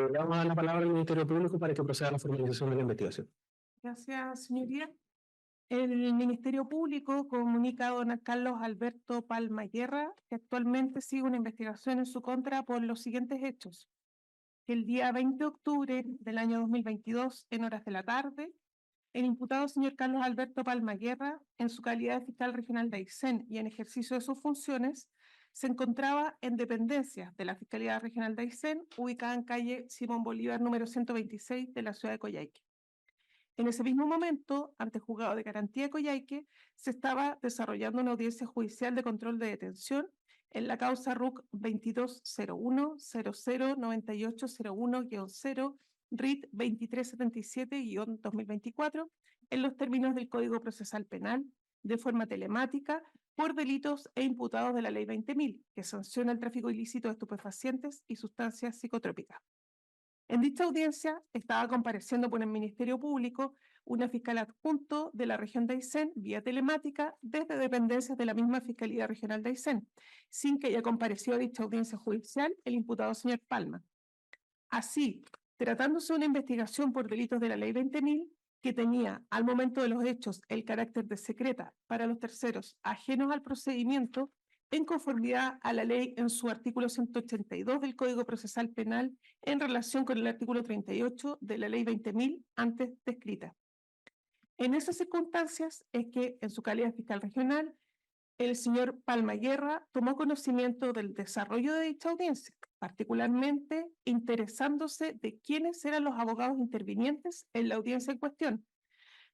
Le vamos a dar la palabra al Ministerio Público para que proceda a la formalización de la investigación. Gracias, señoría. El Ministerio Público comunica a don Carlos Alberto Palma Guerra que actualmente sigue una investigación en su contra por los siguientes hechos. El día 20 de octubre del año 2022, en horas de la tarde, el imputado señor Carlos Alberto Palma Guerra, en su calidad de fiscal regional de Aysén y en ejercicio de sus funciones, se encontraba en dependencia de la Fiscalía Regional de Aysén, ubicada en calle Simón Bolívar número 126 de la ciudad de Coyhaique. En ese mismo momento, ante el juzgado de garantía de Coyhaique, se estaba desarrollando una audiencia judicial de control de detención en la causa RUC 2201-009801-0, RIT 2377-2024, en los términos del Código Procesal Penal, de forma telemática, por delitos e imputados de la Ley 20.000, que sanciona el tráfico ilícito de estupefacientes y sustancias psicotrópicas. En dicha audiencia estaba compareciendo por el Ministerio Público una fiscal adjunto de la región de Aysén vía telemática desde dependencias de la misma Fiscalía Regional de Aysén, sin que haya comparecido a dicha audiencia judicial el imputado señor Palma. Así, tratándose de una investigación por delitos de la Ley 20.000, que tenía al momento de los hechos el carácter de secreta para los terceros ajenos al procedimiento, en conformidad a la ley en su artículo 182 del Código Procesal Penal en relación con el artículo 38 de la Ley 20.000 antes descrita. En esas circunstancias es que, en su calidad de fiscal regional, el señor Palma Guerra tomó conocimiento del desarrollo de dicha audiencia, particularmente interesándose de quiénes eran los abogados intervinientes en la audiencia en cuestión,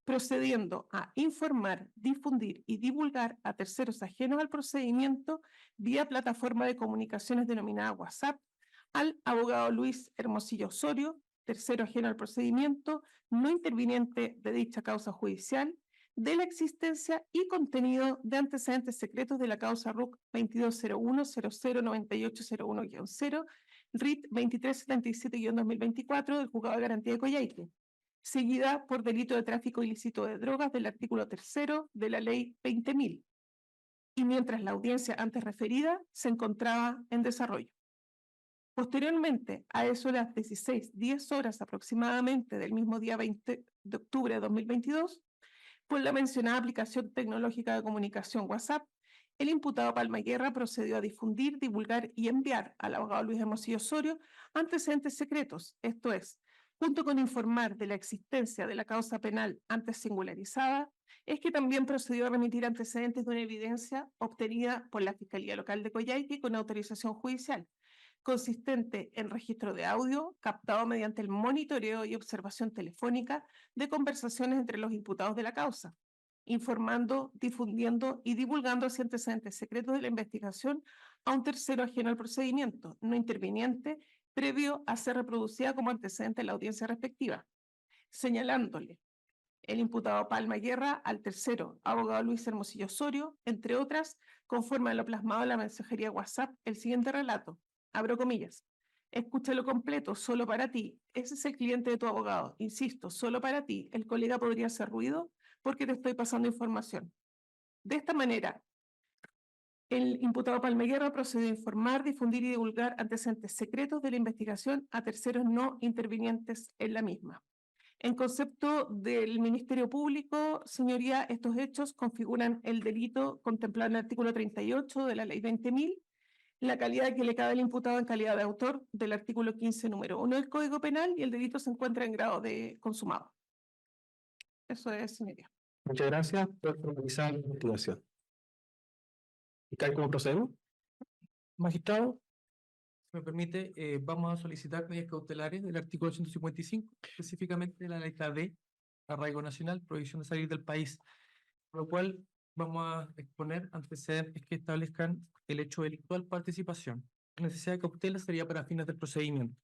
procediendo a informar, difundir y divulgar a terceros ajenos al procedimiento vía plataforma de comunicaciones denominada WhatsApp al abogado Luis Hermosillo Osorio, tercero ajeno al procedimiento, no interviniente de dicha causa judicial, de la existencia y contenido de antecedentes secretos de la causa RUC 2201-009801-0, RIT 2377-2024 del Juzgado de Garantía de Coyhaique, seguida por delito de tráfico ilícito de drogas del artículo 3 de la Ley 20.000, y mientras la audiencia antes referida se encontraba en desarrollo. Posteriormente, a eso de las 16:10 aproximadamente del mismo día 20 de octubre de 2022, por la mencionada aplicación tecnológica de comunicación WhatsApp, el imputado Palma Guerra procedió a difundir, divulgar y enviar al abogado Luis Hermosillo Osorio antecedentes secretos, esto es, junto con informar de la existencia de la causa penal antes singularizada, es que también procedió a remitir antecedentes de una evidencia obtenida por la Fiscalía Local de Coyhaique con autorización judicial, consistente en registro de audio captado mediante el monitoreo y observación telefónica de conversaciones entre los imputados de la causa, informando, difundiendo y divulgando así antecedentes secretos de la investigación a un tercero ajeno al procedimiento, no interviniente, previo a ser reproducida como antecedente en la audiencia respectiva, señalándole el imputado Palma Guerra al tercero, abogado Luis Hermosillo Osorio, entre otras, conforme a lo plasmado en la mensajería WhatsApp, el siguiente relato, abro comillas: escúchalo completo, solo para ti, ese es el cliente de tu abogado, insisto, solo para ti, el colega podría hacer ruido porque te estoy pasando información. De esta manera, el imputado Palma Guerra procedió a informar, difundir y divulgar antecedentes secretos de la investigación a terceros no intervinientes en la misma. En concepto del Ministerio Público, señoría, estos hechos configuran el delito contemplado en el artículo 38 de la Ley 20.000, la calidad que le cabe al imputado en calidad de autor del artículo 15, número 1 del Código Penal, y el delito se encuentra en grado de consumado. Eso es, señoría. Muchas gracias por formalizar la investigación. ¿Fiscal, cómo procedemos? Magistrado, si me permite, vamos a solicitar medidas cautelares del artículo 155, específicamente la letra D, arraigo nacional, prohibición de salir del país, por lo cual vamos a exponer antecedentes que establezcan el hecho de delictual participación. La necesidad de cautela sería para fines del procedimiento.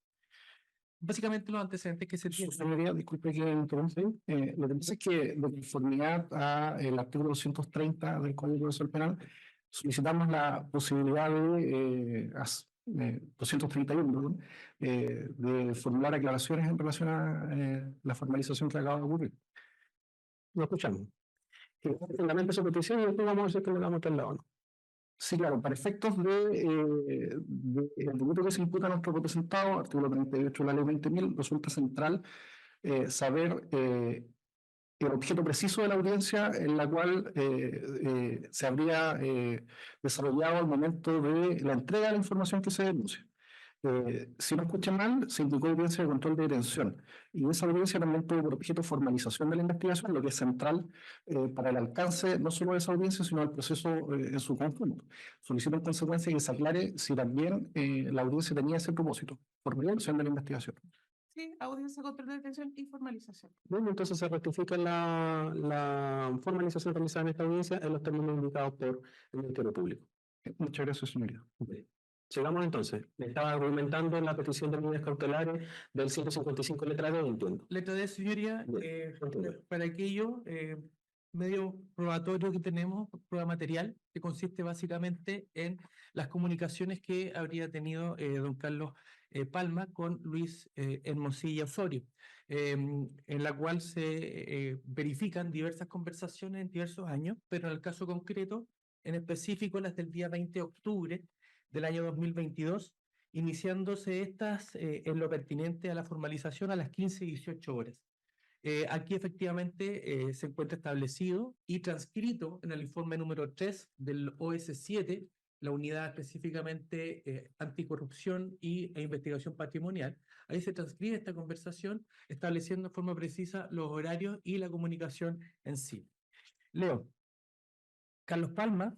Básicamente los antecedentes que se tienen. Señoría, disculpe que interrumpa. Lo que pasa es que, de conformidad al artículo 230 del Código Procesal Penal, solicitamos la posibilidad de 231, perdón, de formular aclaraciones en relación a la formalización que acaba de ocurrir. Lo escuchamos. Fundamenta su petición y después vamos a ver si es que lo damos al lado, ¿no? Sí, claro, para efectos el delito que se imputa a nuestro representado, artículo 38 de la ley 20.000, resulta central saber el objeto preciso de la audiencia en la cual se habría desarrollado al momento de la entrega de la información que se denuncia. Si no escuché mal, se indicó audiencia de control de detención. Y esa audiencia también tuvo por objeto formalización de la investigación, lo que es central para el alcance no solo de esa audiencia, sino del proceso en su conjunto. Solicito en consecuencia que se aclare si también la audiencia tenía ese propósito, formalización de la investigación. Sí, audiencia, control de detención y formalización. Bueno, entonces se rectifica la formalización realizada en esta audiencia en los términos indicados por el Ministerio Público. Muchas gracias, señoría. Sigamos entonces. Me estaba argumentando la petición de medidas cautelares del 155 letra D, entiendo. Letra D, señoría, Bien, continúe. para aquello, medio probatorio que tenemos, prueba material, que consiste básicamente en las comunicaciones que habría tenido don Carlos Palma con Luis Hermosilla Osorio, en la cual se verifican diversas conversaciones en diversos años, pero en el caso concreto, en específico las del día 20 de octubre del año 2022, iniciándose estas en lo pertinente a la formalización a las 15:18 horas. Aquí efectivamente se encuentra establecido y transcrito en el informe número 3 del OS7, la unidad específicamente anticorrupción e investigación patrimonial. Ahí se transcribe esta conversación estableciendo de forma precisa los horarios y la comunicación en sí. Leo. Carlos Palma,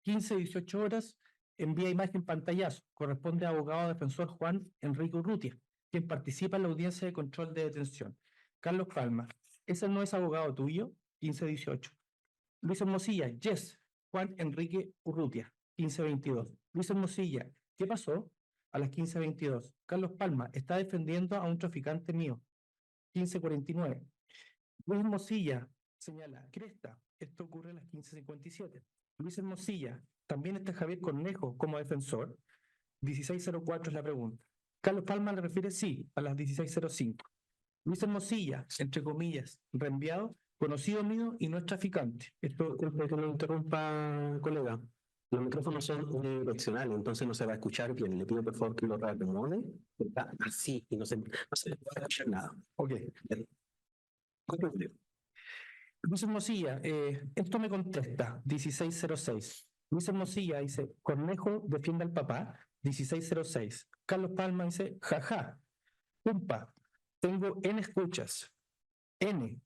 15:18 horas, envía imagen pantallazo. Corresponde a abogado defensor Juan Enrique Urrutia, quien participa en la audiencia de control de detención. Carlos Palma, ¿ese no es abogado tuyo? 15:18. Luis Hermosilla, yes. Juan Enrique Urrutia, 15:22. Luis Hermosilla, ¿qué pasó? A las 15:22. Carlos Palma, está defendiendo a un traficante mío. 15:49. Luis Hermosilla señala, cresta, esto ocurre a las 15:57. Luis Hermosilla, también está Javier Cornejo como defensor. 16:04 es la pregunta. Carlos Palma le refiere sí, a las 16:05. Luis Hermosilla, entre comillas, reenviado, conocido mío y no es traficante. Esto, disculpe que me interrumpa, colega. Los micrófonos son unidireccionales, entonces no se va a escuchar bien. Le pido por favor que lo reacomode. Está así y no se puede escuchar nada. Ok. Concluye. Luis Hermosilla, esto me contesta, 16:06. Luis Hermosilla dice, Cornejo defiende al papá, 16:06. Carlos Palma dice, jaja, pumpa, tengo N escuchas. N,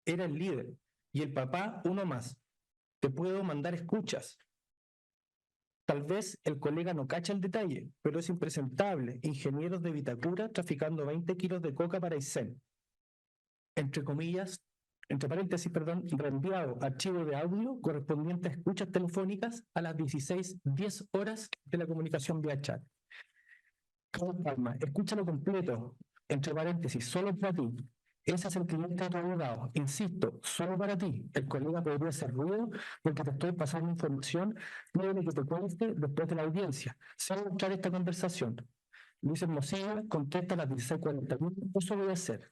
era el líder. Y el papá, uno más. Te puedo mandar escuchas. Tal vez el colega no cacha el detalle, pero es impresentable. Ingenieros de Vitacura traficando 20 kilos de coca para Aysén. Entre comillas, entre paréntesis, perdón, reenviado archivo de audio correspondiente a escuchas telefónicas a las 16:10 horas de la comunicación vía chat. Carlos Palma, escúchalo completo, entre paréntesis, solo para ti. Ese es el cliente de tu abogado. Insisto, solo para ti. El colega podría hacer ruido porque te estoy pasando información de que te cuente después de la audiencia. Sin mostrar esta conversación. Luis Hermosilla contesta a las 16:41. Eso voy a hacer.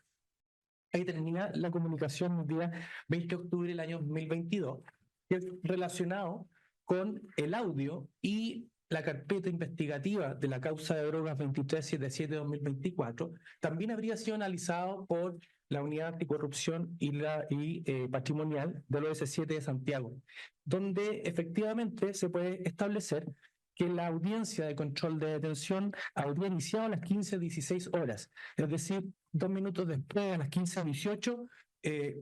Ahí termina la comunicación el día 20 de octubre del año 2022, que es relacionado con el audio y la carpeta investigativa de la causa de drogas 2377-2024. También habría sido analizado por la Unidad Anticorrupción y Patrimonial del OS7 de Santiago, donde efectivamente se puede establecer que la audiencia de control de detención habría iniciado a las 15:16 horas, es decir, 2 minutos después, a las 15:18,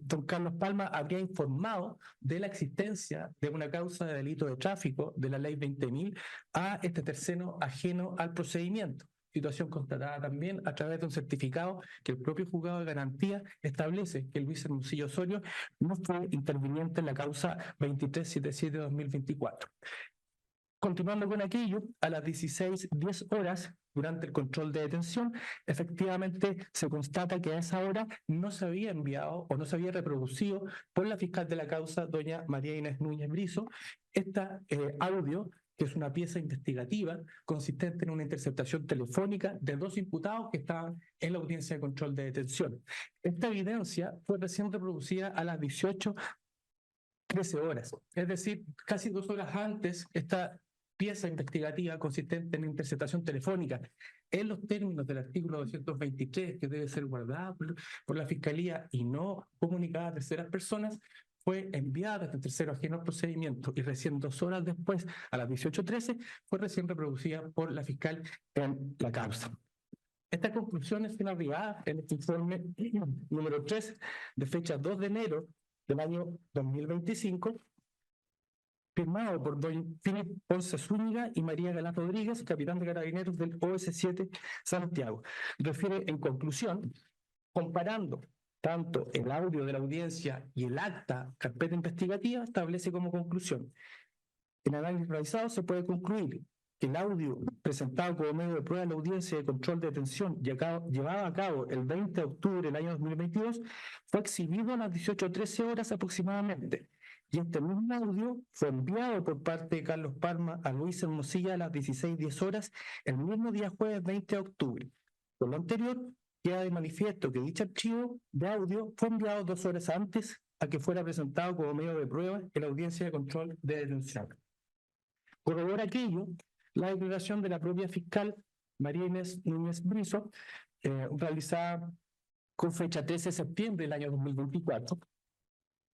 don Carlos Palma habría informado de la existencia de una causa de delito de tráfico de la ley 20.000 a este tercero ajeno al procedimiento. Situación constatada también a través de un certificado que el propio juzgado de garantía establece que Luis Hermosillo Osorio no fue interviniente en la causa 2377-2024. Continuando con aquello, a las 16:10 horas, durante el control de detención, efectivamente se constata que a esa hora no se había enviado o no se había reproducido por la fiscal de la causa, doña María Inés Núñez Brizo, esta audio, que es una pieza investigativa consistente en una interceptación telefónica de 2 imputados que estaban en la audiencia de control de detención. Esta evidencia fue recién reproducida a las 18:13 horas, es decir, casi 2 horas antes, esta pieza investigativa consistente en interceptación telefónica en los términos del artículo 223, que debe ser guardada por la Fiscalía y no comunicada a terceras personas, fue enviada a este tercero ajeno al procedimiento y recién 2 horas después, a las 18:13, fue recién reproducida por la fiscal en la causa. Estas conclusiones son arribadas en este informe número 3 de fecha 2 de enero del año 2025, firmado por don Philip Ponce Zúñiga y María Galán Rodríguez, capitán de carabineros del OS7 Santiago. Refiere en conclusión, comparando tanto el audio de la audiencia y el acta carpeta investigativa, establece como conclusión: en análisis realizado se puede concluir que el audio presentado como medio de prueba en la audiencia de control de detención llevada a cabo el 20 de octubre del año 2022 fue exhibido a las 18:13 horas aproximadamente. Y este mismo audio fue enviado por parte de Carlos Palma a Luis Hermosilla a las 16:10 horas el mismo día jueves 20 de octubre. Por lo anterior, queda de manifiesto que dicho archivo de audio fue enviado 2 horas antes a que fuera presentado como medio de prueba en la audiencia de control de detención. Corrobora aquello la declaración de la propia fiscal María Inés Núñez Brizo, realizada con fecha 13 de septiembre del año 2024,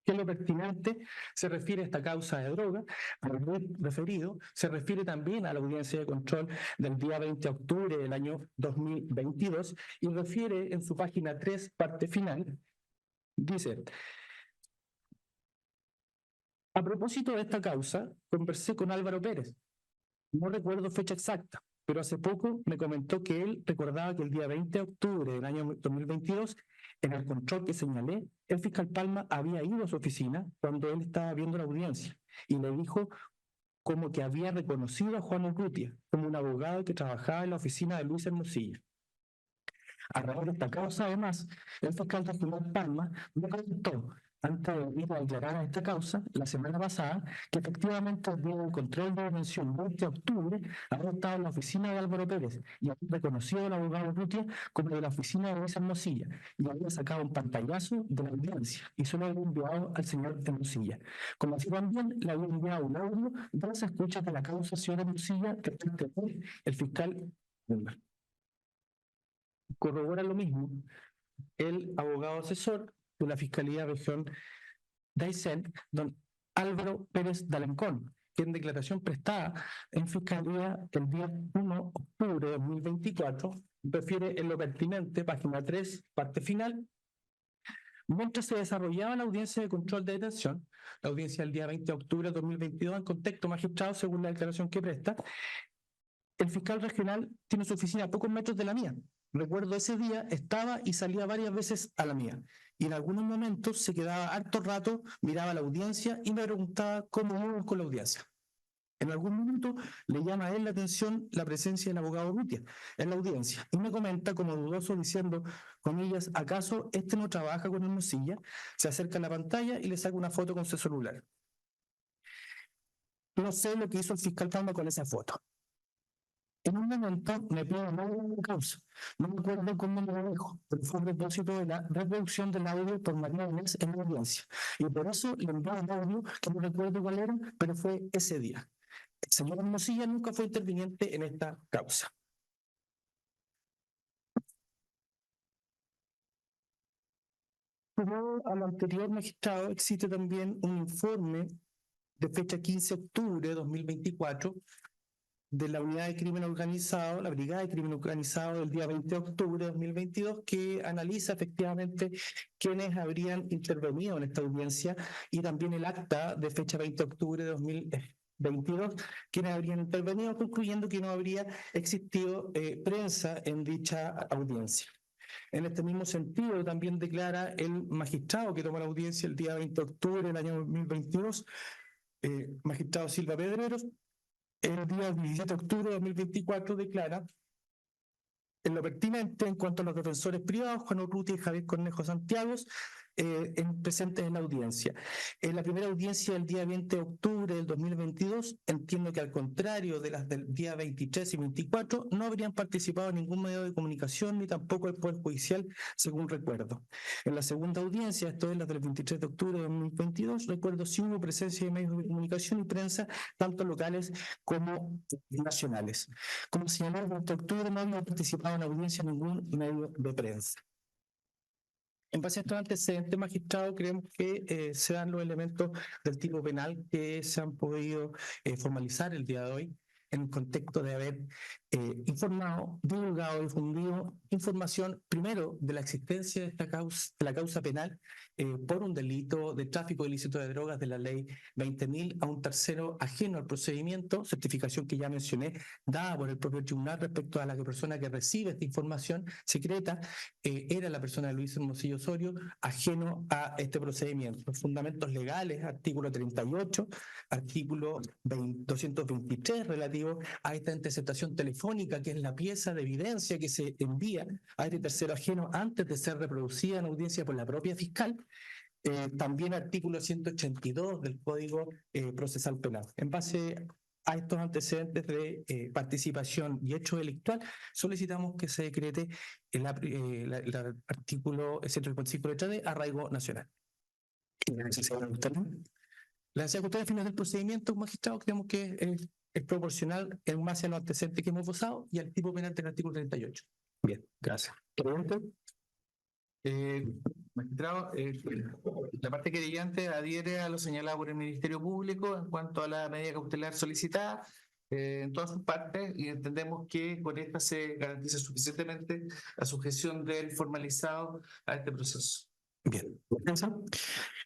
que lo pertinente se refiere a esta causa de droga, al referido, se refiere también a la audiencia de control del día 20 de octubre del año 2022 y refiere en su página 3, parte final, dice: a propósito de esta causa, conversé con Álvaro Pérez. No recuerdo fecha exacta, pero hace poco me comentó que él recordaba que el día 20 de octubre del año 2022, en el control que señalé, el fiscal Palma había ido a su oficina cuando él estaba viendo la audiencia y le dijo como que había reconocido a Juan Urrutia como un abogado que trabajaba en la oficina de Luis Hermosilla. A raíz de esta causa, además, el fiscal regional Palma me comentó, antes de ir a declarar a esta causa, la semana pasada, que efectivamente el día del control de detención 20 de octubre había estado en la oficina de Álvaro Pérez y había reconocido al abogado Urrutia como de la oficina de Luis Hermosilla y había sacado un pantallazo de la audiencia y solo había enviado al señor Hermosilla. Como así también le había enviado un audio de las escuchas de la causa señor Hermosilla que el fiscal corrobora lo mismo el abogado asesor de la Fiscalía Región de Aysén, don Álvaro Pérez de Alarcón, que en declaración prestada en Fiscalía el día 1 de octubre de 2024 refiere en lo pertinente, página 3, parte final: mientras se desarrollaba la audiencia de control de detención, la audiencia del día 20 de octubre de 2022 en contexto magistrado, según la declaración que presta, el fiscal regional tiene su oficina a pocos metros de la mía. Recuerdo ese día estaba y salía varias veces a la mía y en algunos momentos se quedaba harto rato, miraba la audiencia y me preguntaba cómo íbamos con la audiencia. En algún momento le llama a él la atención la presencia del abogado Urrutia en la audiencia y me comenta como dudoso diciendo, comillas, ¿acaso este no trabaja con Hermosilla? Se acerca a la pantalla y le saca una foto con su celular. No sé lo que hizo el fiscal Palma con esa foto. En un momento me pide el audio de la causa. No me acuerdo cómo me lo dijo, pero fue a propósito de la reproducción del audio por María Inés en la audiencia. Y por eso le envié el audio, que no recuerdo cuál era, pero fue ese día. El señor Hermosilla nunca fue interviniente en esta causa. Como al anterior magistrado, existe también un informe de fecha 15 de octubre de 2024 de la Unidad de Crimen Organizado, la Brigada de Crimen Organizado del día 20 de octubre de 2022, que analiza efectivamente quiénes habrían intervenido en esta audiencia y también el acta de fecha 20 de octubre de 2022, quienes habrían intervenido, concluyendo que no habría existido prensa en dicha audiencia. En este mismo sentido, también declara el magistrado que tomó la audiencia el día 20 de octubre del año 2022, magistrado Silva Pedreros, el día 17 de octubre de 2024 declara en lo pertinente en cuanto a los defensores privados, Juan Urrutia y Javier Cornejo Santiago, presentes en la audiencia. En la primera audiencia del día 20 de octubre del 2022, entiendo que al contrario de las del día 23 y 24, no habrían participado en ningún medio de comunicación ni tampoco el Poder Judicial, según recuerdo. En la segunda audiencia, esto es la del 23 de octubre de 2022, recuerdo si hubo presencia de medios de comunicación y prensa, tanto locales como nacionales. Como señaló el 20 de octubre, no había participado en la audiencia ningún medio de prensa. En base a estos antecedentes, magistrado, creemos que se dan los elementos del tipo penal que se han podido formalizar el día de hoy en el contexto de haber informado, divulgado, difundido información, primero, de la existencia de esta causa, de la causa penal por un delito de tráfico ilícito de drogas de la ley 20.000 a un tercero ajeno al procedimiento, certificación que ya mencioné, dada por el propio tribunal respecto a la persona que recibe esta información secreta, era la persona de Luis Hermosillo Osorio, ajeno a este procedimiento. Los fundamentos legales, artículo 38, artículo 223 relativo a esta interceptación telefónica, que es la pieza de evidencia que se envía a este tercero ajeno antes de ser reproducida en audiencia por la propia fiscal. También artículo 182 del Código Procesal Penal. En base a estos antecedentes de participación y hecho delictual, solicitamos que se decrete el artículo 155 letra D, arraigo nacional. La necesidad de ustedes, fines del procedimiento, magistrado, creemos que es proporcional en base a los antecedentes que hemos gozado y al tipo penal del artículo 38. Bien, gracias. Presidente. Magistrado, la parte querellante adhiere a lo señalado por el Ministerio Público en cuanto a la medida cautelar solicitada en todas sus partes, y entendemos que con esta se garantiza suficientemente la sujeción del formalizado a este proceso. Bien.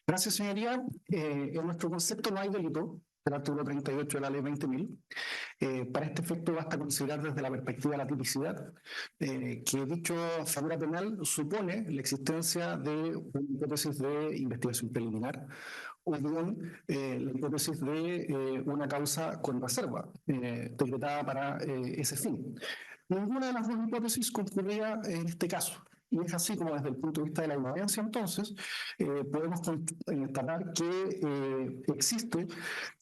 Gracias, señoría. En nuestro concepto no hay delito, el artículo 38 de la ley 20.000. Para este efecto basta considerar desde la perspectiva de la tipicidad que dicho figura penal supone la existencia de una hipótesis de investigación preliminar o bien la hipótesis de una causa con reserva decretada para ese fin. Ninguna de las dos hipótesis concurría en este caso. Y es así como desde el punto de vista de la evidencia, entonces, podemos constatar que existe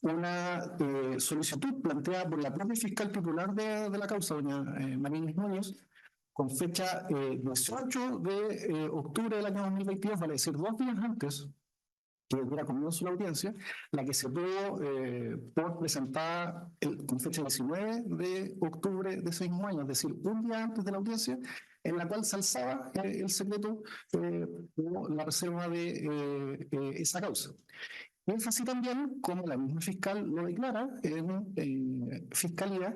una solicitud planteada por la propia fiscal titular de la causa, doña María Inés Núñez, con fecha 18 de octubre del año 2022, vale decir 2 días antes que hubiera comienzo la audiencia, la que se tuvo por presentada con fecha 19 de octubre de ese mismo año, es decir, un día antes de la audiencia, en la cual se alzaba el secreto o la reserva de esa causa. Y es así también como la misma fiscal lo declara en Fiscalía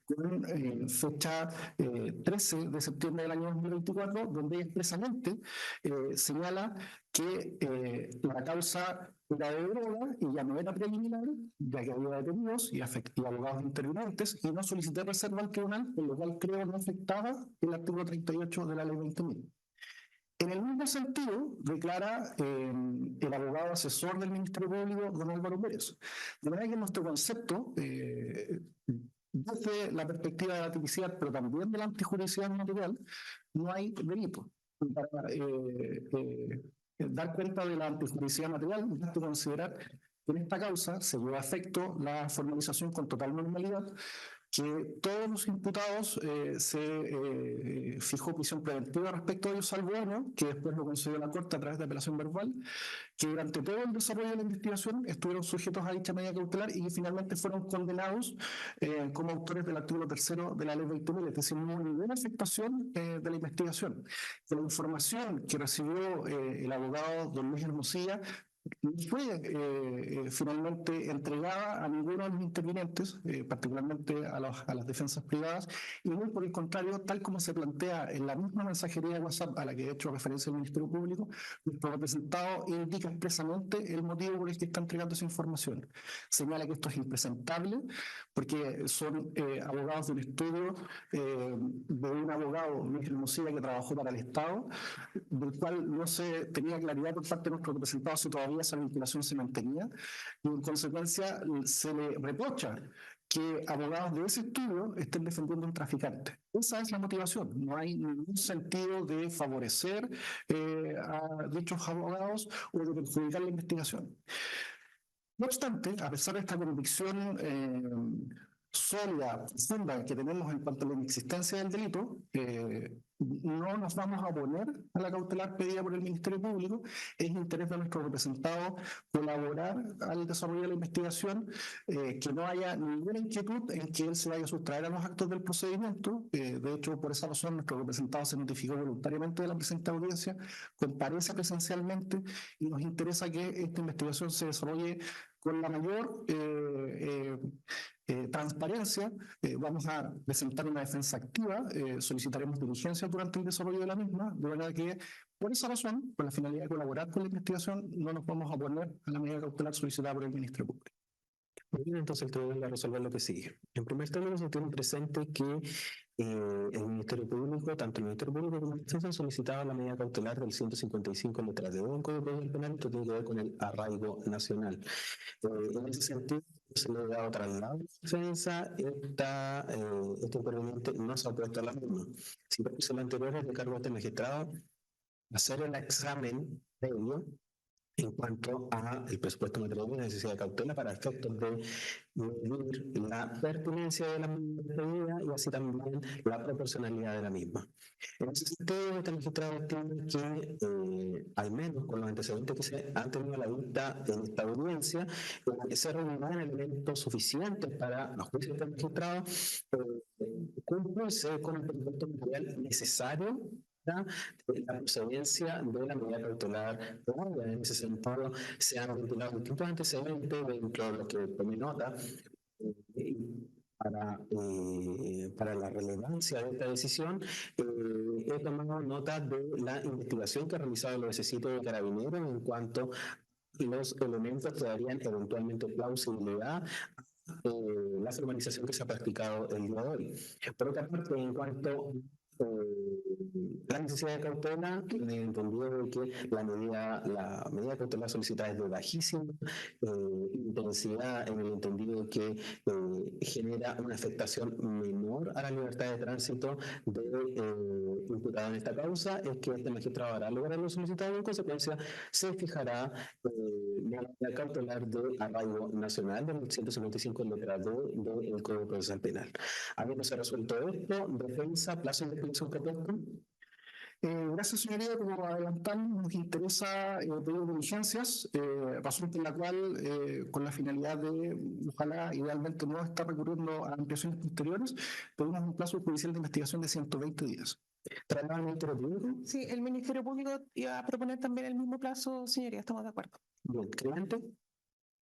con fecha 13 de septiembre del año 2024, donde expresamente señala que la causa era de droga y ya no era preliminar, ya que había detenidos y abogados intervinientes, y no solicité reserva al tribunal, por lo cual creo no afectaba el artículo 38 de la ley 20.000. En el mismo sentido, declara el abogado asesor del Ministerio Público, don Álvaro Pérez. De manera que en nuestro concepto, desde la perspectiva de la tipicidad, pero también de la antijuricidad material, no hay delito. Para dar cuenta de la antijuricidad material, hay que considerar que en esta causa se llevó a efecto la formalización con total normalidad, que todos los imputados se fijó prisión preventiva respecto a ellos, salvo uno, que después lo concedió la Corte a través de apelación verbal, que durante todo el desarrollo de la investigación estuvieron sujetos a dicha medida cautelar y que finalmente fueron condenados como autores del artículo 3º de la ley 20.000, es decir, no hubo ninguna afectación de la investigación. De la información que recibió el abogado don Luis Hermosilla fue finalmente entregada a ninguno de los intervinientes, particularmente a las defensas privadas, y muy por el contrario, tal como se plantea en la misma mensajería de WhatsApp a la que he hecho referencia el Ministerio Público, nuestro representado indica expresamente el motivo por el que está entregando esa información. Señala que esto es impresentable porque son abogados de un estudio de un abogado, Luis Hermosilla, que trabajó para el Estado, del cual no se tenía claridad por parte de nuestro representado si todavía esa vinculación se mantenía, y en consecuencia se le reprocha que abogados de ese estudio estén defendiendo a un traficante. Esa es la motivación. No hay ningún sentido de favorecer a dichos abogados o de perjudicar la investigación. No obstante, a pesar de esta convicción sólida, profunda que tenemos en cuanto a la inexistencia del delito, no nos vamos a oponer a la cautelar pedida por el Ministerio Público. Es interés de nuestro representado colaborar al desarrollo de la investigación, que no haya ninguna inquietud en que él se vaya a sustraer a los actos del procedimiento. De hecho, por esa razón, nuestro representado se notificó voluntariamente de la presente audiencia, comparece presencialmente y nos interesa que esta investigación se desarrolle con la mayor transparencia. Vamos a presentar una defensa activa, solicitaremos diligencias durante el desarrollo de la misma, de manera que, por esa razón, con la finalidad de colaborar con la investigación, no nos vamos a oponer a la medida cautelar solicitada por el Ministerio Público. Muy bien, entonces el tribunal va a resolver lo que sigue. En primer término, se tiene presente que el Ministerio Público, tanto el Ministerio Público como la defensa, han solicitado la medida cautelar del 155 letra D del Código Procesal Penal, que tiene que ver con el arraigo nacional. En ese sentido, se le ha dado traslado a la defensa. Este interviniente no se ha opuesto a la misma. Si por lo anterior, es de cargo a este magistrado hacer el examen previo en cuanto al presupuesto material de necesidad de cautela para efectos de medir la pertinencia de la medida y así también la proporcionalidad de la misma. En ese sentido, este magistrado estima que, al menos con los antecedentes que se han tenido a la vista en esta audiencia, se reunirán elementos suficientes para, a juicio de este magistrado, cumplirse con el presupuesto material necesario la procedencia de la medida cautelar. En ese sentido, se han ventilado distintos antecedentes dentro de los que tomé nota para la relevancia de esta decisión. He tomado nota de la investigación que ha realizado el OSCito de Carabineros en cuanto a los elementos que darían eventualmente plausibilidad la formalización que se ha practicado el día de hoy. Por otra parte, en cuanto la necesidad de cautela, en el entendido de que la medida cautelar solicitada es de bajísima intensidad, en el entendido de que genera una afectación menor a la libertad de tránsito del imputado en esta causa, es que este magistrado hará lograr lo solicitado y en consecuencia se fijará la medida cautelar de arraigo nacional del 155 letra D del Código Procesal Penal. Habiéndose resuelto esto, defensa, plazo de investigación propuesto. Gracias, señoría. Como adelantamos, nos interesa pedir diligencias, razón por la cual, con la finalidad de, ojalá, idealmente no estar recurriendo a ampliaciones posteriores, pedimos un plazo judicial de investigación de 120 días. ¿Traslado al Ministerio Público? Sí, el Ministerio Público iba a proponer también el mismo plazo, señoría, estamos de acuerdo. Bien, cliente.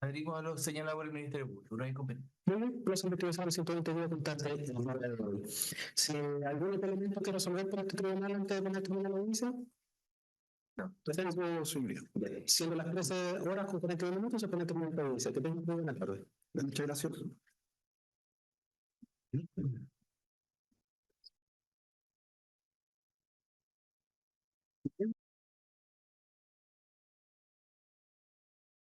Adherimos a lo señalado por el Ministerio Público, no hay inconveniente. Muy bien, plazo de investigación de 120 días constante en el día de hoy. Si algún otro elemento que resolver por este tribunal antes de poner terminar la audiencia. No, Tengo, señoría. bien. Siendo las 13 horas con 41 minutos, se pone terminar la audiencia. Que tengan muy buena tarde. Muchas gracias.